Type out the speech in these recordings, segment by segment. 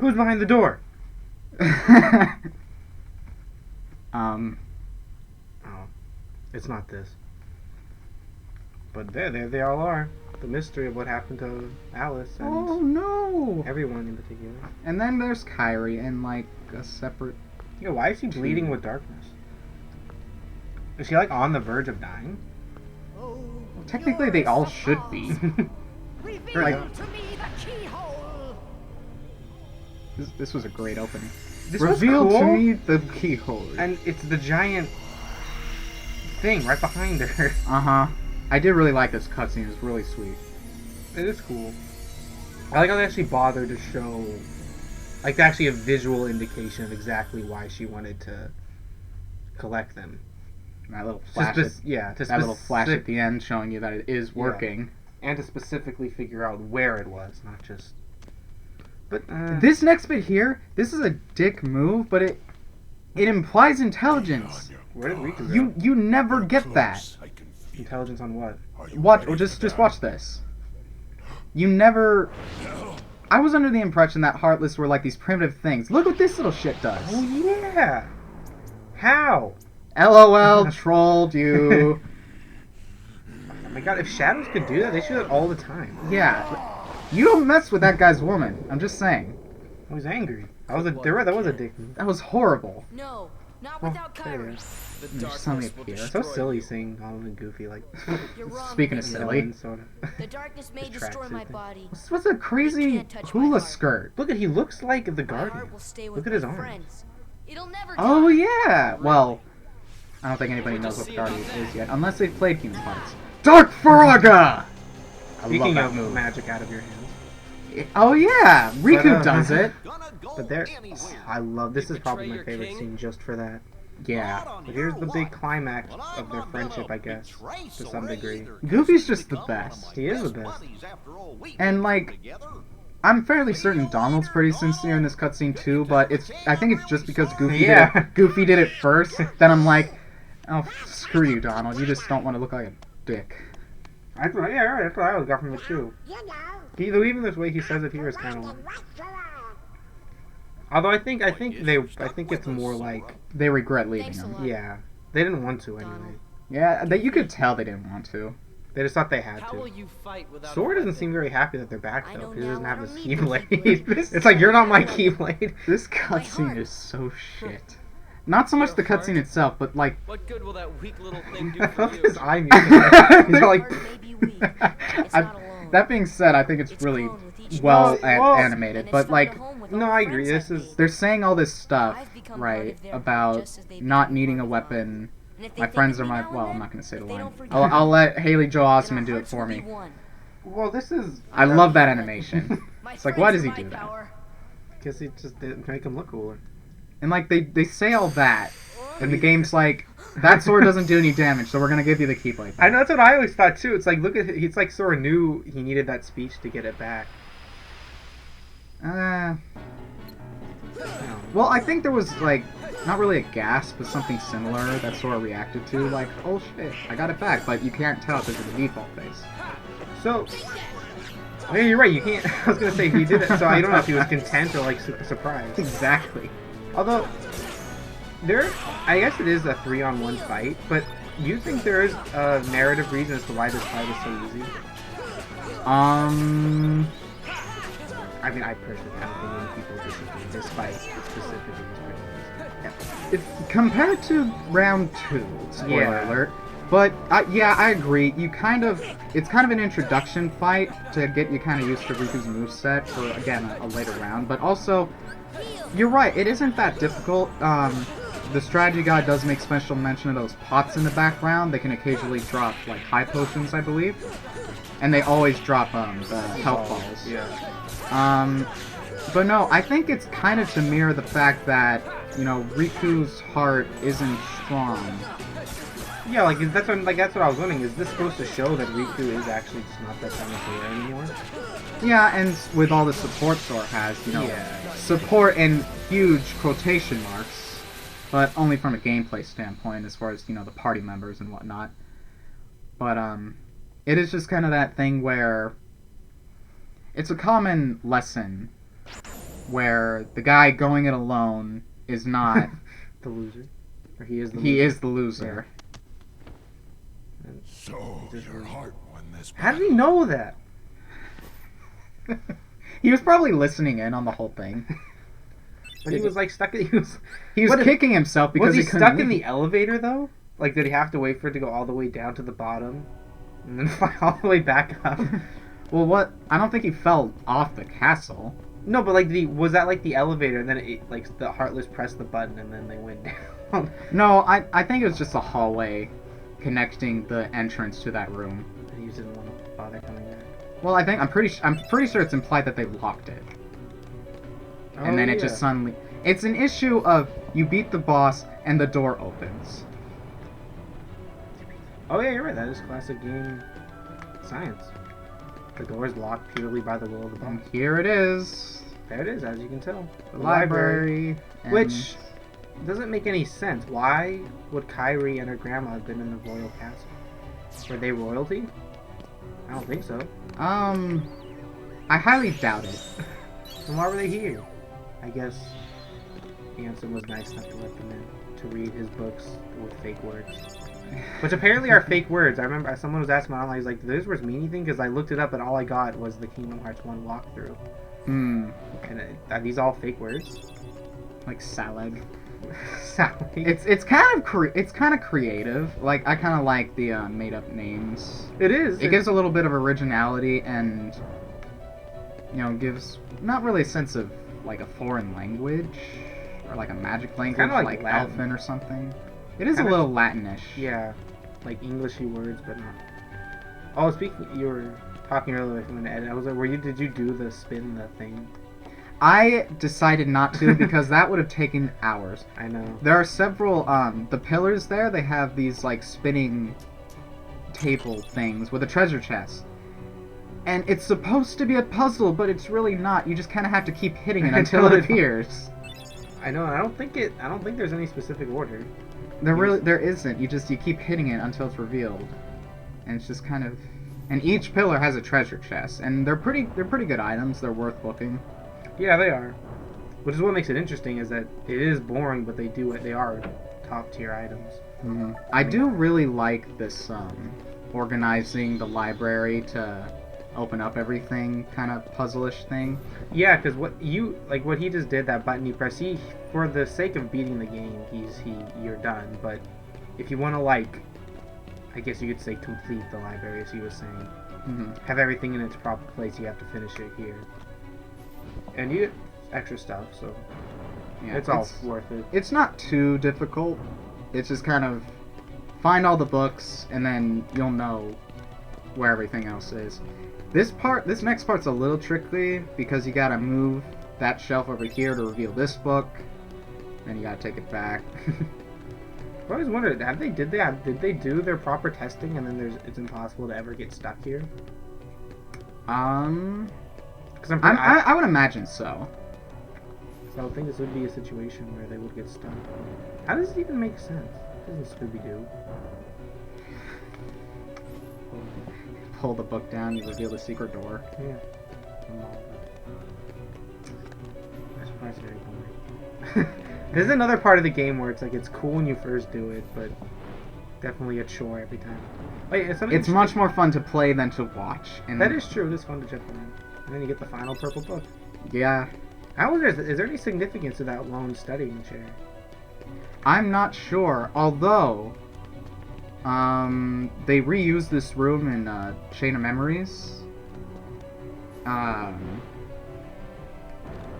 Who's behind the door? um, Oh, it's not this. But there they all are. The mystery of what happened to Alice and oh no! everyone in particular. And then there's Kyrie in like a separate. Yeah, why is she bleeding with darkness? Is she like on the verge of dying? Technically, they all should be. Reveal Like- to me the keyhole. This was a great opening. This was Reveal to cool. me the keyhole. And it's the giant thing right behind her. Uh-huh. I did really like this cutscene. It's really sweet. It is cool. I like how they actually bothered to show, like, actually a visual indication of exactly why she wanted to collect them. That little flash. To That little flash at the end showing you that it is working. and to specifically figure out where it was, not just. But This next bit here, this is a dick move, but it implies intelligence. where did Riku go? You never get that. Intelligence on what? Watch, or just watch this. You never. I was under the impression that Heartless were like these primitive things. Look what this little shit does. Oh yeah. How? LOL, trolled you. Oh my god! If shadows could do that, they should do that all the time. Yeah, you don't mess with that guy's woman. I'm just saying. I was angry. That was a dick move. That was horrible. No, not Oh, without there it Kyrie. is. There's so many appears. So silly seeing Donald and Goofy like. You're wrong. Speaking of Riku. silly. villain, sort of. The darkness may The destroy tracksuit my thing. body. This was a crazy can't touch my hula heart. skirt. Look at he looks like the My Guardian. heart will stay with Look at my his arms. friends. It'll never Oh die. yeah. Well, I don't think anybody knows what Guardian is yet, unless they've played Kingdom Hearts. Dark Faraga. I Speaking love of that move. magic out of your hands, Oh yeah, Riku But, does it. but there, I love this is probably my favorite scene just for that. Yeah. But here's the big climax of their friendship, I guess, to some degree. Goofy's just the best. He is the best. And like, I'm fairly certain Donald's pretty sincere in this cutscene too, but I think it's just because Goofy Yeah. did it, Goofy did it first. Then I'm like, oh screw you, Donald. You just don't want to look like a dick. That's what, yeah, right, that's what I always got from it too. Even this way he says it here is kind of. Although I think it's more like, They regret leaving Thanks a him. lot. yeah, they didn't want to anyway. Donald. Yeah, that you could tell they didn't want to. They just thought they had How will to. you fight without Sora a doesn't weapon? seem very happy that they're back I though, know because he doesn't now have I this don't need keyblade. this It's like you're not my keyblade. This heart. cutscene is so shit. Not so much the cutscene itself, but like. What good will that weak little thing do I for love you? his eye movement. He's all like. Heart may be weak. It's I- not alone. That being said, I think it's It's really grown with each well day. Well, animated, And it's but found like a home with No, all I the agree. friends This I've is. made. they're saying all this stuff, I've become part right, of their about just as they've not become needing a part of mine. weapon. And if they My think friends of are me my. now and Well, then, I'm not gonna say the if they line. don't forget I'll me, let Haley Joel then Osment our do it hearts for will be me. one. Well, this is. I love that animation. My It's like, friends why does are he my do that? power. Because it just didn't make him look cooler. And like they say all that, and the game's like, that sword doesn't do any damage, so we're gonna give you the Keyblade. I know that's what I always thought too. It's like look at it's like Sora knew he needed that speech to get it back. Uh, You know. well, I think there was like not really a gasp, but something similar that Sora reacted to, like, oh shit, I got it back, but you can't tell because of the default face. So, oh, yeah, you're right. You can't. I was gonna say he did it, so I don't know if he was content or like super surprised. Exactly. Although I guess it is a 3-on-1 fight, but you think there is a narrative reason as to why this fight is so easy? I mean, I personally kind of think many people disagree. This fight specifically is pretty easy. If compared to round 2, spoiler Yeah. alert. But yeah, I agree. It's kind of an introduction fight to get you kind of used to Riku's moveset for again a later round. But also, you're right. It isn't that difficult. The strategy guide does make special mention of those pots in the background. They can occasionally drop like high potions, I believe, and they always drop the health balls. Yeah. But no, I think it's kind of to mirror the fact that, you know, Riku's heart isn't strong. Yeah, like that's what I was wondering. Is this supposed to show that Riku is actually just not that talented anymore? Yeah, and with all the support Sora has, you know, Yeah. support in huge quotation marks, but only from a gameplay standpoint as far as, you know, the party members and whatnot. But, it is just kind of that thing where it's a common lesson where the guy going it alone is not. The loser. Or he is the He loser. is the loser. So your heart won this. How did he know that? He was probably listening in on the whole thing. But he was like stuck in... He was What if- kicking himself because Was he couldn't stuck in leave. the elevator, though? Like, did he have to wait for it to go all the way down to the bottom? And then fly all the way back up? Well, what? I don't think he fell off the castle. No, but like, was that like the elevator, and then it, like the Heartless pressed the button, and then they went down? No, I think it was just a hallway connecting the entrance to that room. And he just didn't want to bother coming back. Well, I'm pretty sure it's implied that they locked it, and then it just suddenly. It's an issue of you beat the boss and the door opens. Oh yeah, you're right. That is classic game science. The door is locked purely by the will of the boss. And here it is, There it is, as you can tell. the library, and- Which doesn't make any sense. Why would Kairi and her grandma have been in the royal castle? Were they royalty? I don't think so. I highly doubt it. Then why were they here? I guess Ansem was nice enough to let them in to read his books with fake words. Which apparently are fake words. I remember someone was asking me online, he's like, do those words mean anything? Because I looked it up and all I got was the Kingdom Hearts 1 walkthrough. Hmm. And are these all fake words? Like salad. Sally. It's kind of creative. Like I kind of like the made up names. It is. It gives a little bit of originality and gives not really a sense of like a foreign language or like a magic language kinda like Latin. Elfin or something. It is Kinda- a little Latinish. Yeah, like Englishy words, but not. Oh, speaking, you were talking earlier from an edit. I was like, did you do the spin the thing? I decided not to because that would have taken hours. I know. There are several the pillars there. They have these like spinning table things with a treasure chest. And it's supposed to be a puzzle, but it's really not. You just kind of have to keep hitting it until it appears. I know. I don't think there's any specific order. There isn't. You keep hitting it until it's revealed, and it's just kind of. And each pillar has a treasure chest, and they're pretty good items. They're worth looking. Yeah, they are. Which is what makes it interesting is that it is boring, but they are top tier items. Mm-hmm. I do really like this organizing the library to open up everything kind of puzzle-ish thing. Yeah, because what he just did, that button you press, for the sake of beating the game, you're done. But if you want to I guess you could say complete the library, as he was saying, have everything in its proper place, you have to finish it here. And you get extra stuff, so Yeah, it's all worth it. It's not too difficult. It's just kind of find all the books, and then you'll know where everything else is. This next part's a little tricky because you gotta move that shelf over here to reveal this book, then you gotta take it back. I always wondered, did they do their proper testing, and then it's impossible to ever get stuck here? Because I would imagine so. So I would think this would be a situation where they would get stuck. How does it even make sense? Doesn't Scooby-Doo? Pull the book down, you reveal the secret door. Yeah. I'm surprised it's very boring. There's another part of the game where it's cool when you first do it, but definitely a chore every time. Wait, It's much more fun to play than to watch. And That is true. It is fun to jump around. And then you get the final purple book. Yeah. I wonder, is there any significance to that lone studying chair? I'm not sure, although they reused this room in Chain of Memories. And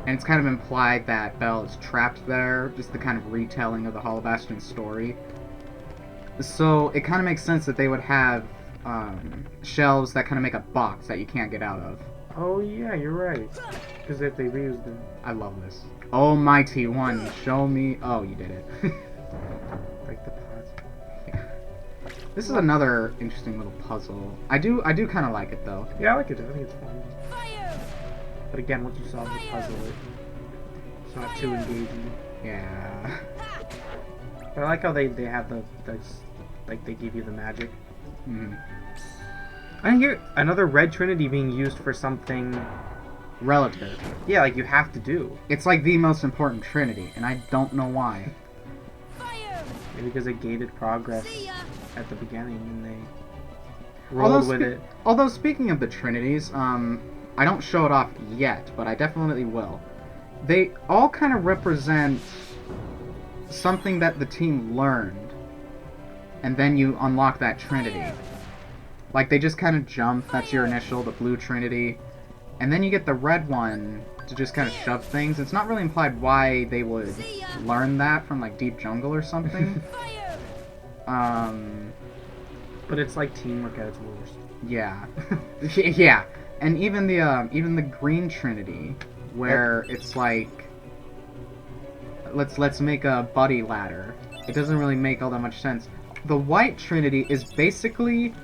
it's kind of implied that Belle is trapped there, just the kind of retelling of the Hollow Bastion story. So it kind of makes sense that they would have shelves that kind of make a box that you can't get out of. Oh yeah, you're right. Because if they reused them. I love this. Almighty One, show me. Oh, you did it. Like the pods. This is another interesting little puzzle. I do kind of like it though. Yeah, I like it. I think it's fun. Fire! But again, once you solve the puzzle, it's not too engaging. Yeah. But I like how they have they give you the magic. Mhm. I hear another red trinity being used for something relative. Yeah, like you have to do. It's like the most important trinity, and I don't know why. Fire! Maybe because it gated progress See ya! at the beginning and they rolled with it. Although speaking of the trinities, I don't show it off yet, but I definitely will. They all kind of represent something that the team learned, and then you unlock that trinity. Like, they just kind of jump, that's your initial, the blue trinity, and then you get the red one to just kind of shove things. It's not really implied why they would learn that from, like, Deep Jungle or something. Fire! But it's like teamwork at its worst. Yeah. Yeah. And even the green trinity, where it's like, let's make a buddy ladder. It doesn't really make all that much sense. The white trinity is basically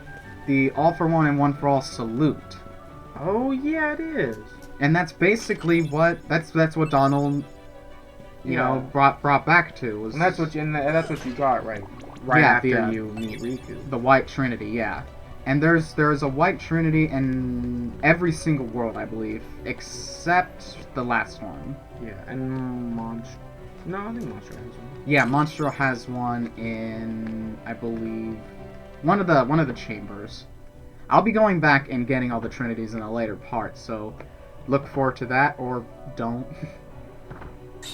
the all for one and one for all salute. Oh yeah, it is. And that's basically what that's what Donald you know brought back to was And that's what you got right Yeah, after the, you meet Riku. the white trinity, yeah. And there's a white trinity in every single world, I believe, except the last one. Yeah, and No, I think Monstro has one. Yeah, Monstro has one in, I believe, one of the chambers. I'll be going back and getting all the trinities in a later part, so look forward to that, or don't.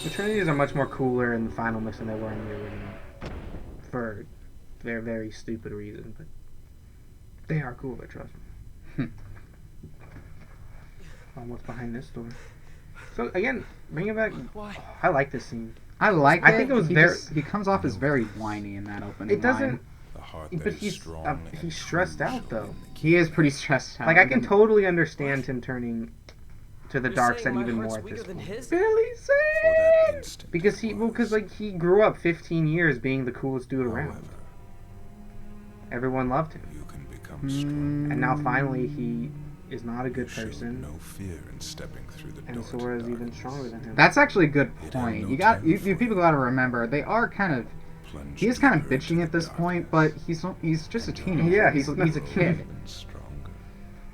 The Trinities are much more cooler in the final mix than they were in the original. For very, very stupid reason, but they are cooler, trust me. What's behind this door? So again, bring it back. Why? I like this scene. I like it. I think it was very- He comes off as very whiny in that opening It doesn't. line. The heart that But is he's strong he's stressed out though. He is pretty stressed out. Like I can totally understand him turning to the You're dark saying side my even heart's more at weaker this than point. his? Billy for that Zane! instant. Because like he grew up 15 years being the coolest dude around. However, Everyone loved him, you can become Mm. strong. and now finally he is not a good You showed person, no fear in stepping through the door and to Sora's even darkness. stronger than him. That's actually a good It had point. no You got time you for people got to remember they are kind of. Plunged He is kind of deeper into bitching the at this point, but he's just a teenager. Yeah, he's a kid, Even stronger.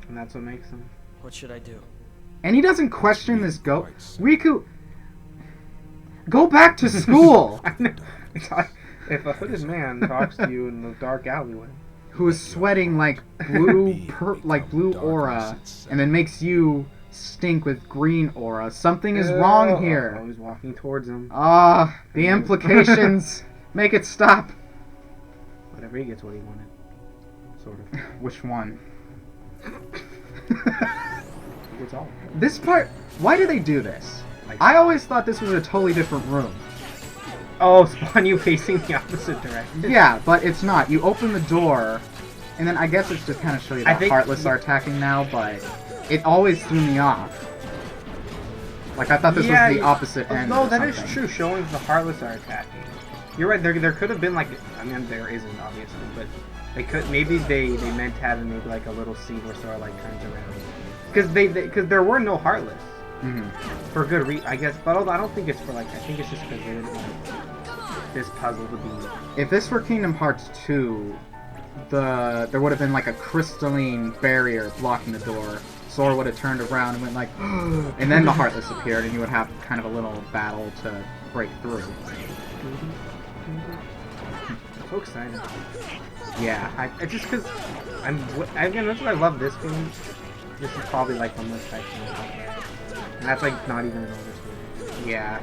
And that's what makes him. What should I do? and he doesn't question this. Riku, go back to school. I know. It's like, if a hooded man talks to you in the dark alleyway, Who is sweating like blue aura, and then makes you stink with green aura. Something is wrong Oh, here. he's walking towards him. Ah, the implications. Make it stop. Whatever, he gets what he wanted. Sort of. Which one? He gets all of it. This part. Why do they do this? Like- I always thought this was a totally different room. Oh, spawn you facing the opposite direction. Yeah, but it's not. You open the door, and then I guess it's just kind of show you I that think- Heartless are attacking now, but it always threw me off. Like, I thought this was the opposite end. No, or that is something. true. Showing the Heartless are attacking. You're right. There could have been like, I mean, there isn't obviously, but they could maybe they meant to have maybe like a little scene where Sora like turns around because because there were no Heartless Mhm. for good reason, I guess. But I don't think it's for like, I think it's just because they didn't want this puzzle to be. If this were Kingdom Hearts 2, there would have been like a crystalline barrier blocking the door. Sora would have turned around and went like, and then the Heartless appeared, and you would have kind of a little battle to break through. So excited. Yeah. It's just because again, that's what I love this game. This is probably like the most hyped game out there. And that's like not even an overstatement. Yeah.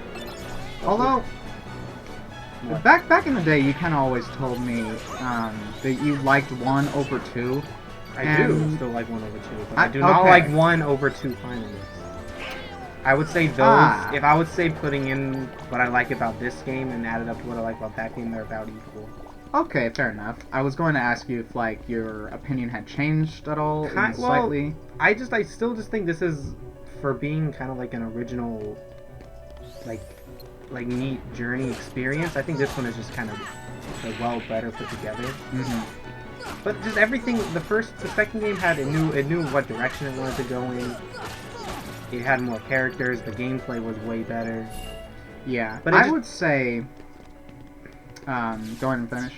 Although, What? back in the day, you kind of always told me that you liked 1 over 2. I And- do still like 1 over 2, but I do okay. not like 1 over 2 finalists. I would say those, Ah. if I would say putting in what I like about this game and add it up to what I like about that game, they're about equal. Okay, fair enough. I was going to ask you if like your opinion had changed at all, even Well, slightly. I still just think this is, for being kind of like an original, like neat journey experience, I think this one is just kind of well better put together. Mm-hmm. But just everything, the second game had, it knew what direction it wanted to go in. It had more characters, the gameplay was way better. Yeah, But but it I just- would say, go ahead and finish.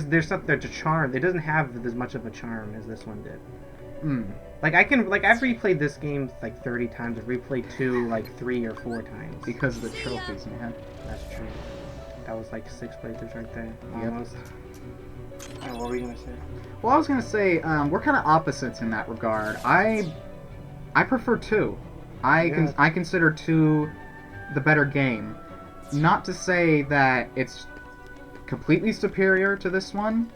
There's something, there's a charm. It doesn't have as much of a charm as this one did. Like I've replayed this game like 30 times. I've replayed 2 like 3 or 4 times. Because of the trophies, man. That's true. That was like 6 playthroughs right there. Yep. Almost. Oh, what were you gonna say? Well, I was gonna say we're kind of opposites in that regard. I prefer 2. Yeah. I consider 2 the better game. Not to say that it's completely superior to this one.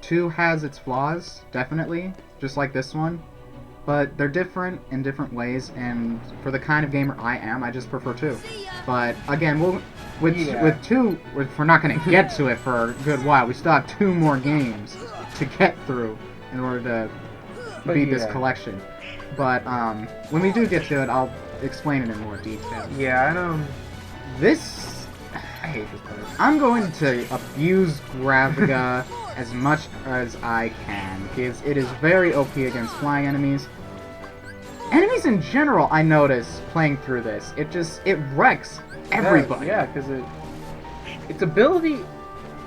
2 has its flaws, definitely, just like this one. But they're different in different ways, and for the kind of gamer I am, I just prefer 2. But again, with 2, we're not going to get to it for a good while. We still have 2 more games to get through in order to beat this collection. But when we do get to it, I'll explain it in more detail. Yeah, I know. This, I hate this part. I'm going to abuse Graviga as much as I can, because it is very OP against flying enemies. Enemies in general, I notice playing through this, it wrecks everybody. Yeah, because its ability,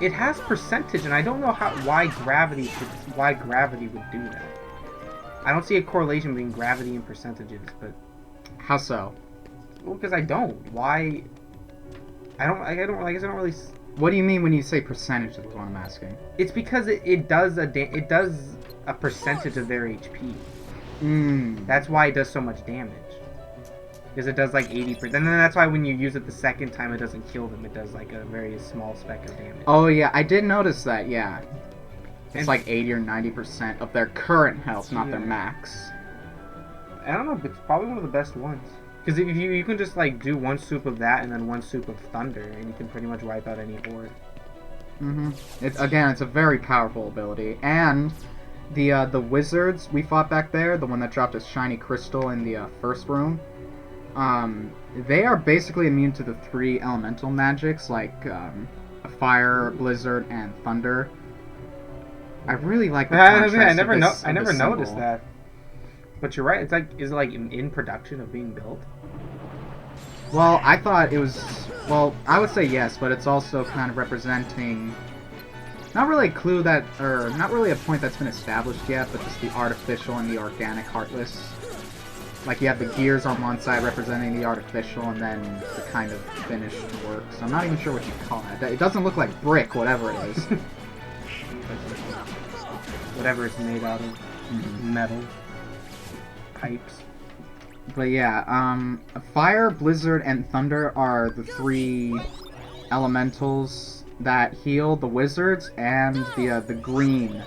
it has percentage, and I don't know why gravity would do that. I don't see a correlation between gravity and percentages, but How so? well, because I don't. Why? I guess I don't really. What do you mean when you say percentage? Is what I'm asking. It's because it does a percentage of their HP. That's why it does so much damage. Because it does like 80%. And then that's why when you use it the second time, it doesn't kill them. It does like a very small speck of damage. Oh yeah, I did notice that. Yeah, it's And- like 80 or 90% of their current health, not their Yeah. max. I don't know, but it's probably one of the best ones. Because if you can just like do 1 swoop of that and then 1 swoop of thunder, and you can pretty much wipe out any horde. It's a very powerful ability, and the wizards we fought back there, the one that dropped a shiny crystal in the first room, they are basically immune to the 3 elemental magics like fire, blizzard, and thunder. I really like the contrast I of never this noticed symbol. that. But you're right. It's like, is it like in production of being built? Well, I thought it was. Well, I would say yes, but it's also kind of representing. Not really a clue that, or not really a point that's been established yet, but just the artificial and the organic Heartless. Like you have the gears on one side representing the artificial, and then the kind of finished work. So I'm not even sure what you call it. It doesn't look like brick, whatever it is. Whatever it's made out of. Metal. Pipes. But yeah, fire, blizzard, and thunder are the 3 elementals that heal the wizards, and the green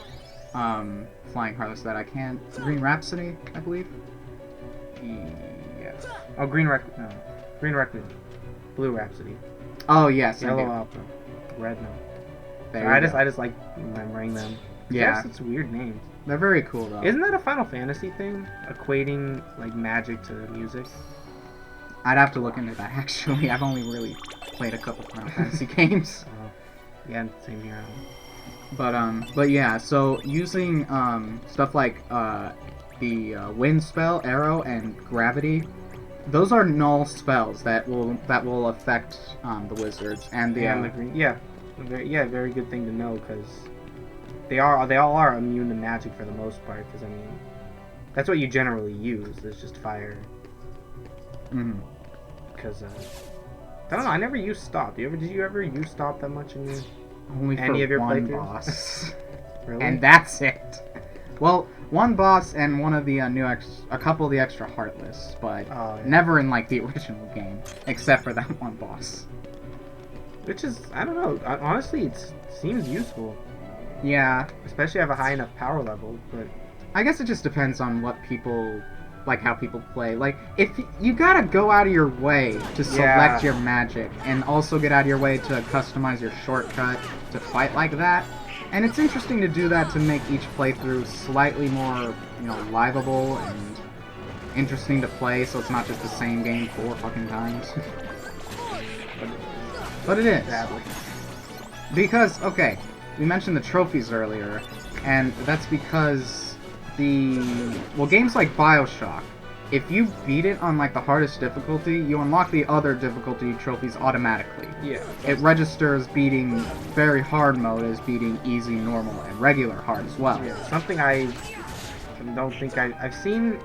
flying heartless that I can't. Green Rhapsody, I believe. Yes. Oh, Green Requiem. Blue Rhapsody. Oh yes, I Yellow do. Opera. Red no. There Sorry, you go. I just like remembering them. Yeah. It's weird names. They're very cool though. Isn't that a Final Fantasy thing? Equating like magic to music? I'd have to look into that actually. I've only really played a couple Final Fantasy games. Yeah, same here. But yeah, so using stuff like the wind spell, arrow, and gravity, those are null spells that will affect the wizards and The green. Yeah, very good thing to know because they all are immune to magic for the most part. Because I mean, that's what you generally use. Is just fire. Because I don't know. I never used stop. Did you ever use stop that much in your only any for of your one playthroughs? boss, Really? and that's it. Well, one boss and one of the a couple of the extra heartless, but Oh, yeah. never in like the original game, except for that one boss. Which is, I don't know. Honestly, it seems useful, Yeah, especially at a high enough power level. But I guess it just depends on what people like, how people play. Like, if you gotta go out of your way to select your magic, and also get out of your way to customize your shortcut to fight like that. And it's interesting to do that to make each playthrough slightly more, livable and interesting to play, so it's not just the same game 4 fucking times. But it is. badly. Because, okay, we mentioned the trophies earlier, and that's because games like BioShock, if you beat it on, like, the hardest difficulty, you unlock the other difficulty trophies automatically. Yeah. It registers beating very hard mode as beating easy, normal, and regular hard as well. Yeah, something I don't think I've seen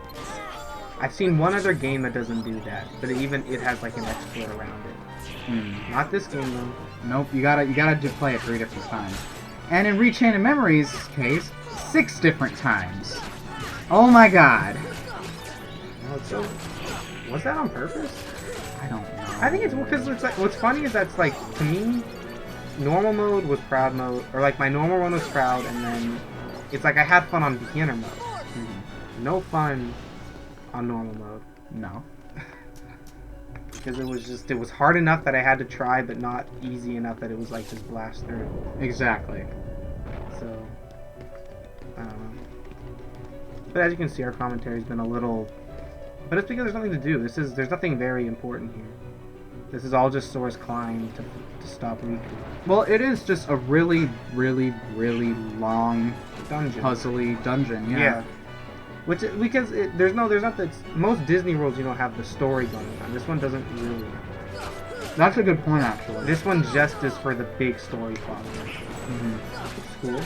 one other game that doesn't do that, but it has like an exploit around it. Not this game though. Nope, you gotta play it 3 different times. And in Rechain of Memories' case, 6 different times. Oh my god. Was that on purpose? I don't know. I think it's because it's like, what's funny is that's like, to me, normal mode was proud mode, or like my normal one was proud, and then it's like I had fun on beginner mode. No fun on normal mode. No. Because it was hard enough that I had to try, but not easy enough that it was like just blast through. Exactly. So, I don't know. But as you can see, our commentary's been a little... But it's because there's nothing to do. There's nothing very important here. This is all just Sora's climb to stop Riku. Well, it is just a really, really, really long, Dungeon. puzzly dungeon. Yeah. There's not that most Disney worlds you don't have the story going on. This one doesn't really. That's a good point, actually. This one just is for the big story following. It's cool.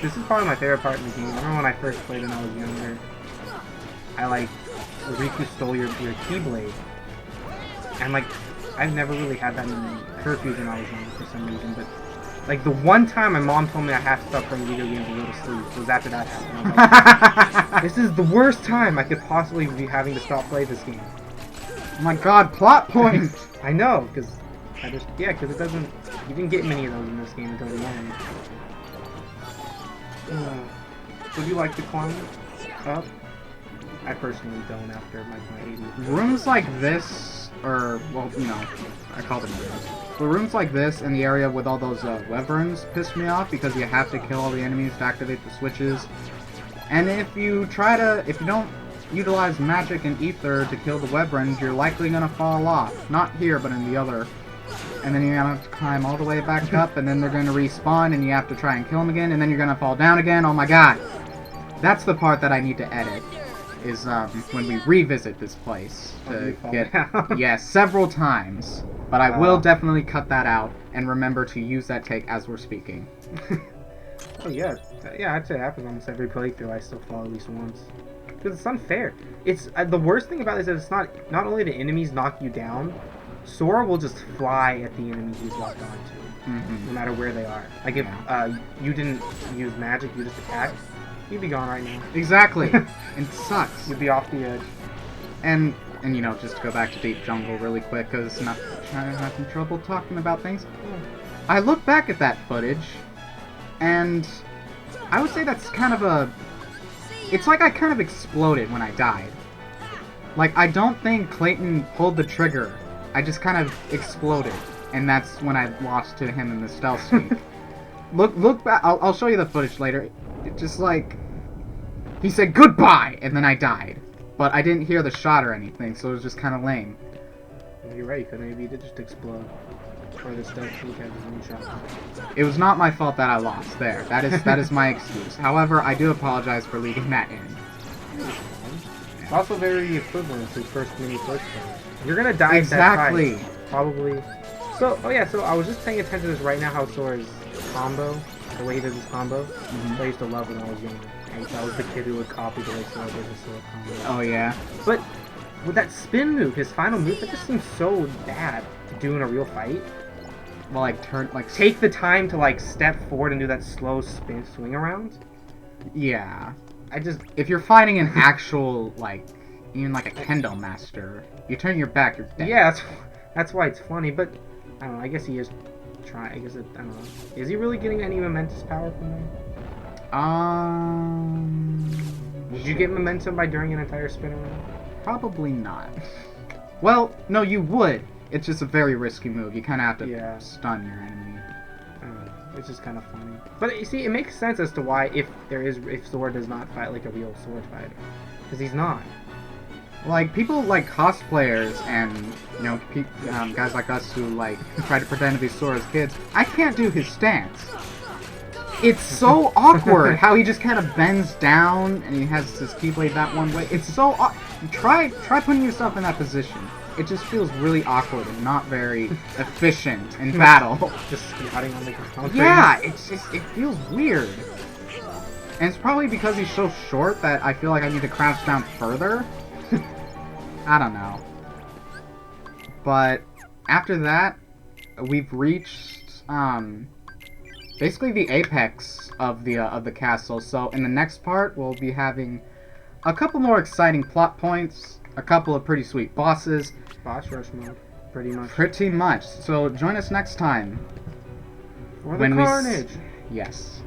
This is probably my favorite part in the game. I remember when I first played when I was younger. Riku stole your Keyblade, and like I've never really had that many curfews when I was young for some reason, but. Like, the one time my mom told me I have to stop playing video games and go to sleep was after that happened. I was like, this is the worst time I could possibly be having to stop playing this game. Oh my god, plot point! I know, because because it doesn't... You didn't get many of those in this game until the end. So do you like to climb up? I personally don't after my 80. Rooms like this, or, well, you know, I call them rooms. But rooms like this in the area with all those wyverns piss me off because you have to kill all the enemies to activate the switches. And if you don't utilize magic and ether to kill the wyverns, you're likely gonna fall off. Not here, but in the other. And then you're gonna have to climb all the way back up, and then they're gonna respawn, and you have to try and kill them again, and then you're gonna fall down again. Oh my god! That's the part that I need to edit. Is when we revisit this place to get several times. But I will definitely cut that out and remember to use that take as we're speaking. Oh yeah, I'd say it happens almost every playthrough. I still fall at least once because it's unfair. It's the worst thing about this is it's not only the enemies knock you down, Sora will just fly at the enemies he's locked onto, no matter where they are. Like if you didn't use magic, you just attacked. You'd be gone right now. Exactly. It sucks. You'd be off the edge. And you know, just to go back to Deep Jungle really quick, because I'm having trouble talking about things. I look back at that footage, and I would say that's kind of it's like I kind of exploded when I died. Like, I don't think Clayton pulled the trigger. I just kind of exploded, and that's when I lost to him in the stealth sneak. Look back. I'll show you the footage later. It just like he said goodbye, and then I died. But I didn't hear the shot or anything, so it was just kind of lame. You're right, because maybe it did just explode. Or the stealth sneak had his own shot. It was not my fault that I lost. There, that is my excuse. However, I do apologize for leaving that in. It's also very equivalent to first mini first time. You're gonna die exactly. At that fight, probably. So, so I was just paying attention to this right now. How Sora's combo, the way he does his combo. I used to love when I was younger. I was the kid who would copy the way Sora did his Sora combo. Oh yeah. But with that spin move, his final move, that just seems so bad to do in a real fight. Well, take the time to like step forward and do that slow spin swing around. Yeah. If you're fighting an actual even like a kendo master, you turn your back, you're dead. Yeah, that's why it's funny. But I don't know. I guess he is trying. I don't know. Is he really getting any momentous power from that? Did you get momentum by doing an entire spin around? Probably not. Well, no, you would. It's just a very risky move. You kind of have to stun your enemy. It's just kind of funny. But you see, it makes sense as to why if Sora does not fight like a real sword fighter, because he's not. Like people like cosplayers and guys like us who try to pretend to be Sora's kids. I can't do his stance. It's so awkward how he just kind of bends down and he has his Keyblade that one way. It's so try putting yourself in that position. It just feels really awkward and not very efficient in battle. Just squatting on the ground. Yeah, it feels weird. And it's probably because he's so short that I feel like I need to crouch down further. I don't know. But after that, we've reached basically the apex of the castle. So in the next part, we'll be having a couple more exciting plot points, a couple of pretty sweet bosses. Boss rush mode, pretty much. Pretty much. So join us next time. For the when carnage. Yes.